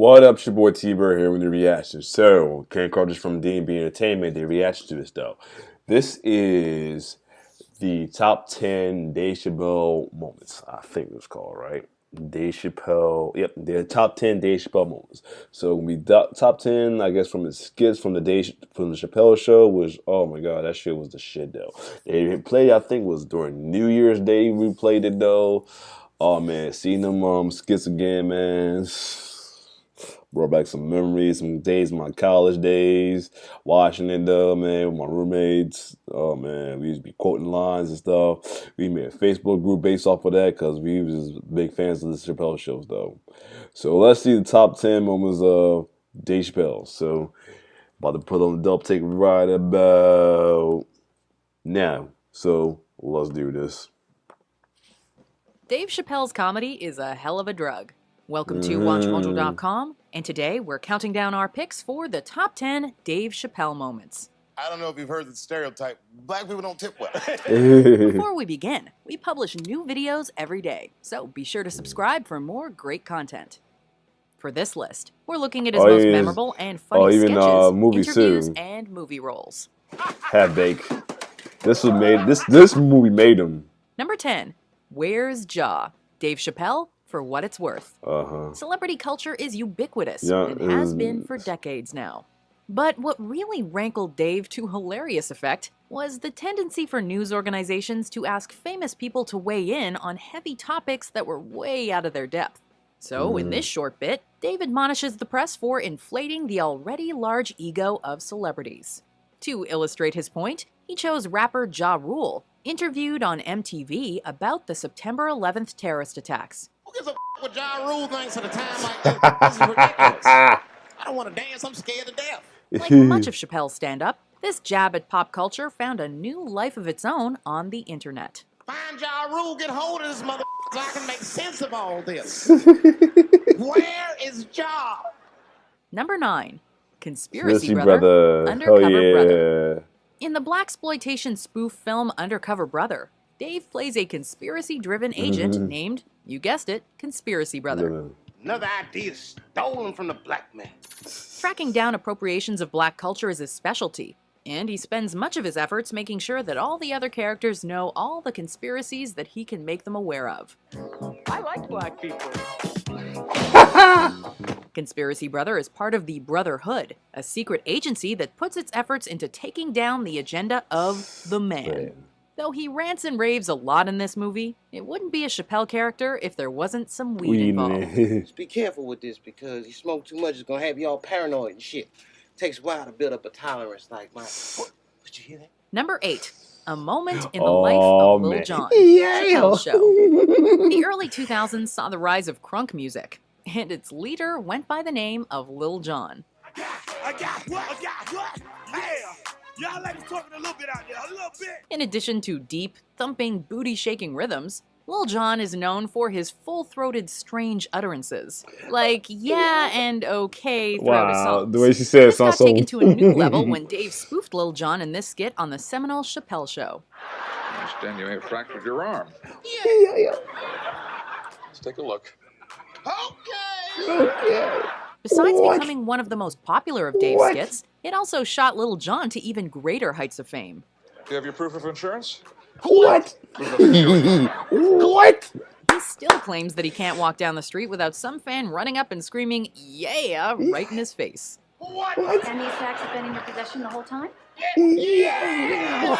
What up, it's your boy T-Bird here with the reaction. So, Ken Carter's from D&B Entertainment, the reaction to this though. This is the top 10 Dave Chappelle moments, I think it was called, right? Dave Chappelle, yep, the top 10 Dave Chappelle moments. So, we top 10, I guess, from his skits from the Chappelle show, was, oh my god, that shit was the shit though. They played, I think, was during New Year's Day, we played it though. Oh man, seeing them skits again, man. Brought back some memories, some days, my college days, watching it though, man, with my roommates. Oh man, we used to be quoting lines and stuff. We made a Facebook group based off of that because we was just big fans of the Chappelle shows though. So let's see the top 10 moments of Dave Chappelle. So about to put on the double take right about now. So let's do this. Dave Chappelle's comedy is a hell of a drug. Welcome to WatchMojo.com, and today we're counting down our picks for the top 10 Dave Chappelle moments. I don't know if you've heard the stereotype, black people don't tip well. Before we begin, we publish new videos every day, so be sure to subscribe for more great content. For this list, we're looking at his most memorable and funny sketches, interviews, and movie roles. Half Baked. This movie made him. Number 10, Where's Jaw? Dave Chappelle, for what it's worth. Celebrity culture is ubiquitous and has been for decades now. But what really rankled Dave to hilarious effect was the tendency for news organizations to ask famous people to weigh in on heavy topics that were way out of their depth. So in this short bit, Dave admonishes the press for inflating the already large ego of celebrities. To illustrate his point, he chose rapper Ja Rule, interviewed on MTV about the September 11th terrorist attacks. Who gives a what Ja Rule thinks at a time like this? This is ridiculous. I don't want to dance, I'm scared to death. Like much of Chappelle's stand-up, this jab at pop culture found a new life of its own on the internet. Find Ja Rule, get hold of this mother so I can make sense of all this. Where is Ja? Number 9. Conspiracy Brother, Undercover Brother. In the blaxploitation spoof film Undercover Brother, Dave plays a conspiracy-driven agent named, you guessed it, Conspiracy Brother. Another idea stolen from the black man. Tracking down appropriations of black culture is his specialty, and he spends much of his efforts making sure that all the other characters know all the conspiracies that he can make them aware of. I like black people. Conspiracy Brother is part of the Brotherhood, a secret agency that puts its efforts into taking down the agenda of the man. Though he rants and raves a lot in this movie, it wouldn't be a Chappelle character if there wasn't some weed involved. Just be careful with this because you smoke too much, it's gonna have you all paranoid and shit. Takes a while to build up a tolerance like mine. Did you hear that? Number 8. A moment in the life of Lil Jon. Chappelle Show. The early 2000s saw the rise of crunk music, and its leader went by the name of Lil Jon. I got what? Yeah! Y'all ladies talking a little bit out there, a little bit! In addition to deep, thumping, booty-shaking rhythms, Lil Jon is known for his full-throated, strange utterances, like yeah and okay throughout his songs. The way she said it got sounds so... taken to a new level when Dave spoofed Lil Jon in this skit on the seminal Chappelle Show. I understand you may have fractured your arm. Yeah. Let's take a look. Okay. Besides becoming one of the most popular of Dave's skits, it also shot Lil Jon to even greater heights of fame. Do you have your proof of insurance? What? What? He still claims that he can't walk down the street without some fan running up and screaming, yeah, right in his face. What? And these facts have been in your possession the whole time? Yeah.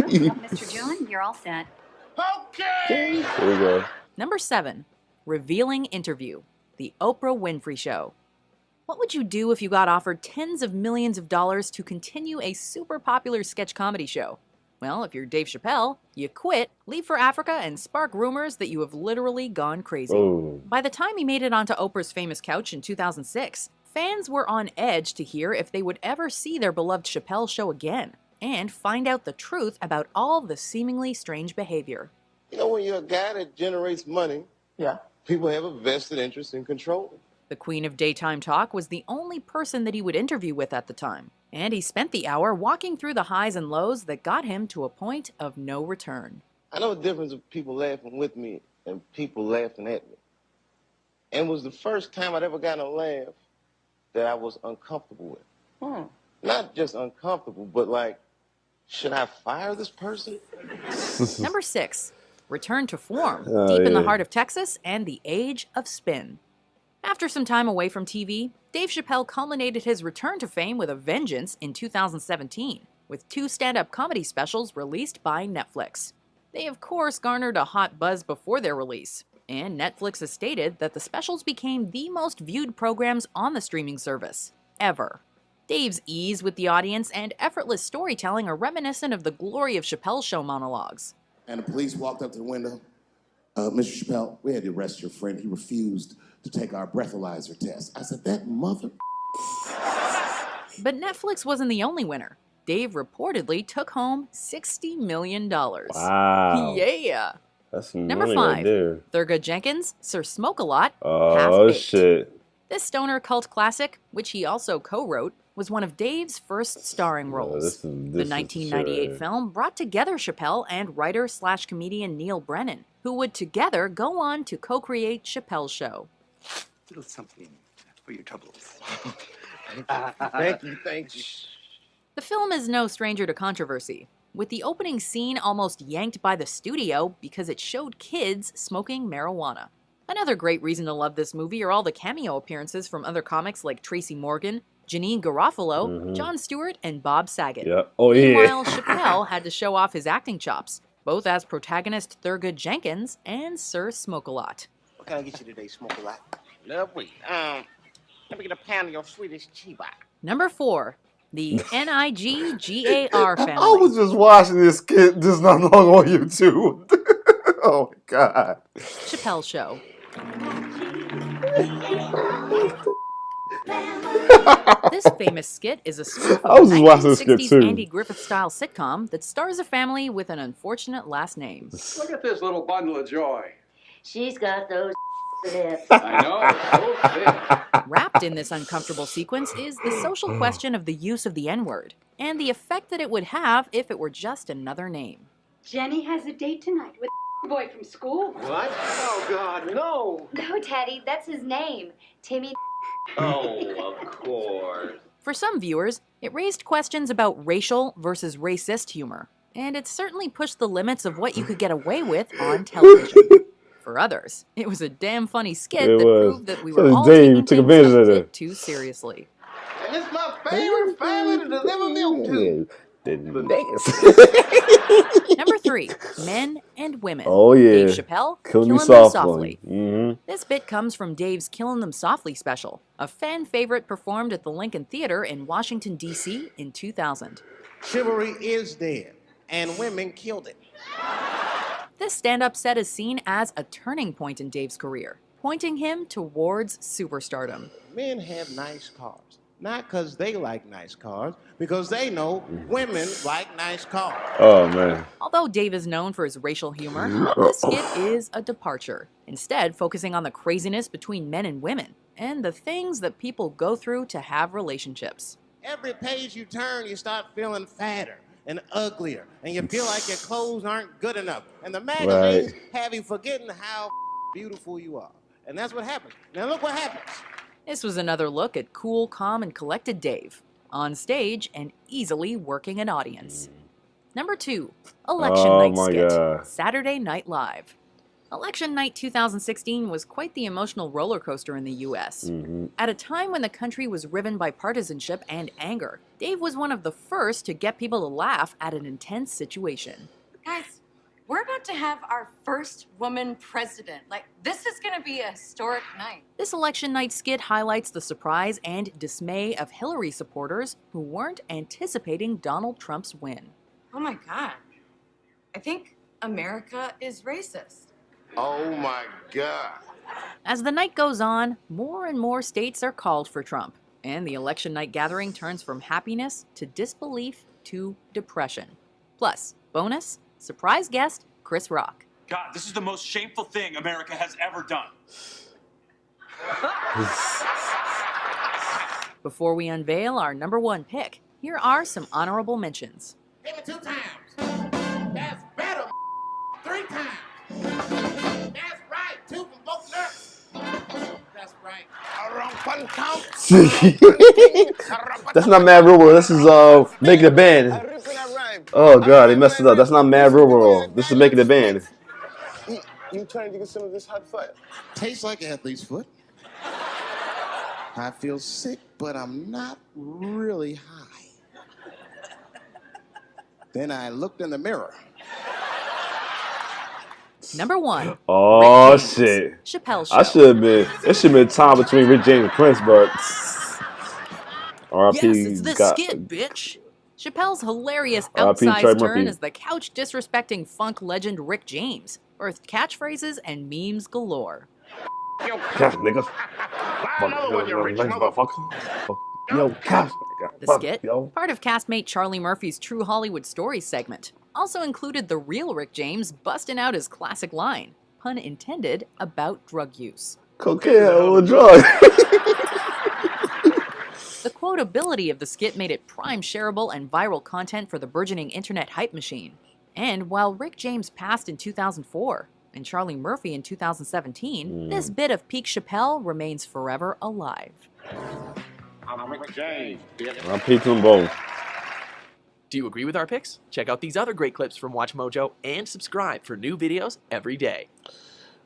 Mr. Jon, you're all set. Okay. There we go. Number 7. Revealing Interview. The Oprah Winfrey Show. What would you do if you got offered tens of millions of dollars to continue a super popular sketch comedy show? Well, if you're Dave Chappelle, you quit, leave for Africa, and spark rumors that you have literally gone crazy. By the time he made it onto Oprah's famous couch in 2006, fans were on edge to hear if they would ever see their beloved Chappelle show again, and find out the truth about all the seemingly strange behavior. You know, when you're a guy that generates money, people have a vested interest in control. The queen of daytime talk was the only person that he would interview with at the time, and he spent the hour walking through the highs and lows that got him to a point of no return. I know the difference of people laughing with me and people laughing at me. And it was the first time I'd ever gotten a laugh that I was uncomfortable with. Not just uncomfortable, but like, should I fire this person? Number 6, return to form, deep in the heart of Texas and the age of spin. After some time away from TV, Dave Chappelle culminated his return to fame with a vengeance in 2017, with 2 stand-up comedy specials released by Netflix. They of course garnered a hot buzz before their release, and Netflix has stated that the specials became the most viewed programs on the streaming service, ever. Dave's ease with the audience and effortless storytelling are reminiscent of the glory of Chappelle's show monologues. And the police walked up to the window. Mr. Chappelle, we had to arrest your friend. He refused to take our breathalyzer test. I said, that mother... But Netflix wasn't the only winner. Dave reportedly took home $60 million. Wow. Yeah. That's some Number money 5, right there. Thurgood Jenkins, Sir Smoke-A-Lot, Oh, Half-Baked. shit. This stoner cult classic, which he also co-wrote, was one of Dave's first starring roles. The 1998 film brought together Chappelle and writer/comedian Neil Brennan, who would together go on to co-create Chappelle's show. Little something for your troubles. Thank you. The film is no stranger to controversy, with the opening scene almost yanked by the studio because it showed kids smoking marijuana. Another great reason to love this movie are all the cameo appearances from other comics like Tracy Morgan, Janine Garofalo, Jon Stewart, and Bob Saget. Yeah. Oh, yeah. Meanwhile, Chappelle had to show off his acting chops, both as protagonist Thurgood Jenkins and Sir Smoke-A-Lot. What can I get you today, Smoke-A-Lot? Lovely. Let me get a pound of your sweetest chiba. Number 4, the Nigar family. I was just watching this kid just not long on YouTube. Oh, my God. Chappelle Show. This famous skit is a spoof I was of a just watching this skit 1960s too. Andy Griffith-style sitcom that stars a family with an unfortunate last name. Look at this little bundle of joy. She's got those lips. I know. Wrapped in this uncomfortable sequence is the social question of the use of the N-word and the effect that it would have if it were just another name. Jenny has a date tonight with a boy from school. What? Oh, God, no. No, Daddy, that's his name. Timmy. Oh, of course. For some viewers, it raised questions about racial versus racist humor, and it certainly pushed the limits of what you could get away with on television. For others, it was a damn funny skit that proved that we were all taking things a bit too seriously. And it's my favorite family to deliver milk to. Number 3, Men and Women. Oh, yeah. Dave Chappelle, Killing Me Them Softly. This bit comes from Dave's Killin' Them Softly special, a fan favorite performed at the Lincoln Theater in Washington, D.C. in 2000. Chivalry is dead, and women killed it. This stand-up set is seen as a turning point in Dave's career, pointing him towards superstardom. Men have nice cars. Not because they like nice cars, because they know women like nice cars. Oh, man. Although Dave is known for his racial humor, this skit is a departure, instead focusing on the craziness between men and women, and the things that people go through to have relationships. Every page you turn, you start feeling fatter and uglier, and you feel like your clothes aren't good enough. And the magazines have you forgetting how beautiful you are. And that's what happens. Now look what happens. This was another look at cool, calm, and collected Dave, on stage and easily working an audience. Number 2, Election Night skit, God. Saturday Night Live. Election Night 2016 was quite the emotional roller coaster in the U.S. At a time when the country was riven by partisanship and anger, Dave was one of the first to get people to laugh at an intense situation. Guys, we're about to have our first woman president. Like, this is gonna be a historic night. This election night skit highlights the surprise and dismay of Hillary supporters who weren't anticipating Donald Trump's win. Oh my God. I think America is racist. Oh my God. As the night goes on, more and more states are called for Trump, and the election night gathering turns from happiness to disbelief to depression. Plus, bonus, surprise guest, Chris Rock. God, this is the most shameful thing America has ever done. Before we unveil our number 1 pick, here are some honorable mentions. Give me 2 times. That's better. 3 times. That's right. 2 from both nuts. That's not Mad Real World. This is Making a Band. Oh god, they messed it up. That's not Mad Real World. This is Making a Band. You trying to get some of this hot fire? Tastes like athlete's foot. I feel sick, but I'm not really high. Then I looked in the mirror. Number 1. Oh Rick James, shit. Chappelle Show. I should have been. It should have been time between Rick James and Prince, but R.I.P. Yes, it's the skit, bitch. Chappelle's hilarious R.I.P. outsized Murphy. turn as the couch disrespecting funk legend Rick James birthed catchphrases and memes galore. Yo, niggas. Yo, gosh. The skit, part of castmate Charlie Murphy's True Hollywood Stories segment, also included the real Rick James busting out his classic line, pun intended, about drug use. Cocaine or drug. The quotability of the skit made it prime shareable and viral content for the burgeoning internet hype machine. And while Rick James passed in 2004 and Charlie Murphy in 2017, this bit of peak Chappelle remains forever alive. I'm Rick James. I'll pick them both. Do you agree with our picks? Check out these other great clips from Watch Mojo and subscribe for new videos every day.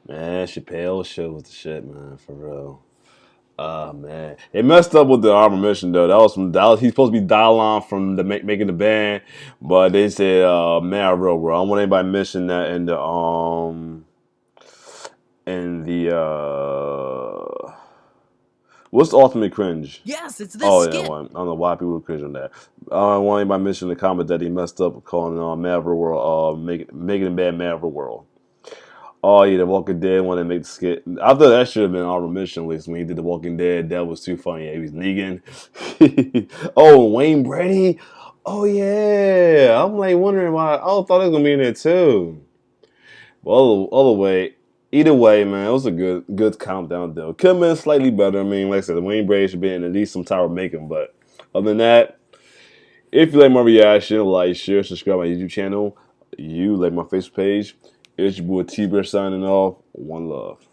Man, Chappelle show was the shit, man, for real. Man, it messed up with the honorable mention though. That was he's supposed to be dial-on from the Making the Band, but they said Mad Real World. I don't want anybody mention that in the what's the ultimate cringe? Yes, it's this skit. Yeah, I don't know why people would cringe on that. I don't want anybody mention in the comment that he messed up calling Mad Real World Making the Band Mad Real World. Oh yeah, The Walking Dead one that made the skit. I thought that should have been honorable mention list when he did The Walking Dead. That was too funny. Yeah, he was Negan. Oh, Wayne Brady. Oh yeah, I'm like wondering why. I thought it was gonna be in there too. Well, either way, man, it was a good countdown though. Could have been slightly better. I mean, like I said, Wayne Brady should be in at least some type of making. But other than that, if you like my reaction, like, share, subscribe to my YouTube channel. You like my Facebook page. It's your boy T-Bear signing off. One love.